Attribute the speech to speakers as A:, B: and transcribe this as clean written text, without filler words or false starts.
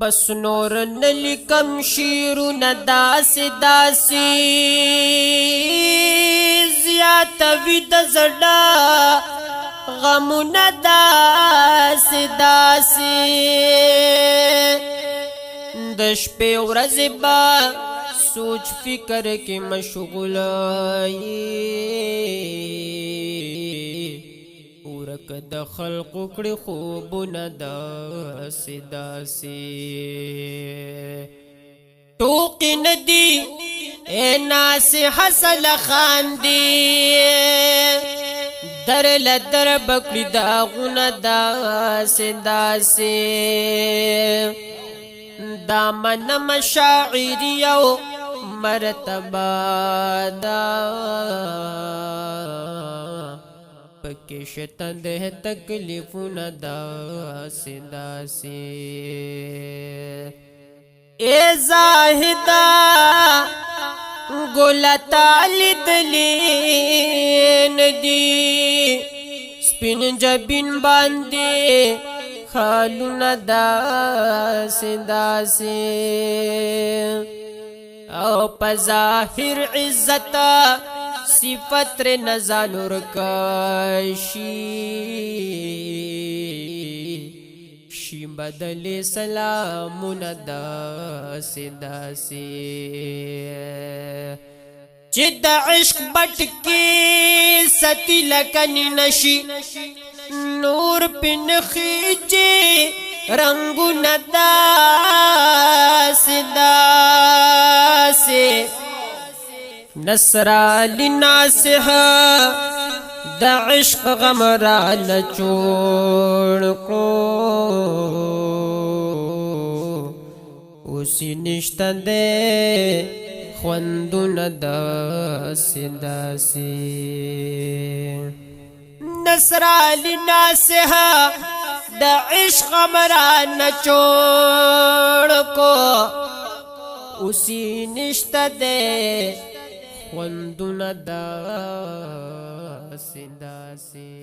A: بس نور نلیکم شیرونه داسې داسې زیاتوي د زړه غمونه داسې داسې د شپې ورځې به سوچ فکر کې مشغوله ورک د خلقو کړي خوبونه داسې داسې ټوقې ندي اے ناسې حسل خاندي در لدر بکړي داغونه داسې داسې دامن مشاعری او مرتبه دا پکې شته د تکلیفونه داسې داسې اے زاهدا ګل تالدلی ندی سپین جبین باندې خالونه داسې داسې او په ظاهر عزت صفت ر نزالور کشی شی بدل سلامون داسې داسې چې د عشق بټکی ستی لکنی نشي نور پن خیجی رنگونه داسې داسې نصرالی ناسحا د عشق غم را لچوڑ کو اسی نشتا دے خوندون داسې داسې نصرالی ناسحا د عشق غم را لچوڑ کو اسی نشتا دے خوندون داسې داسې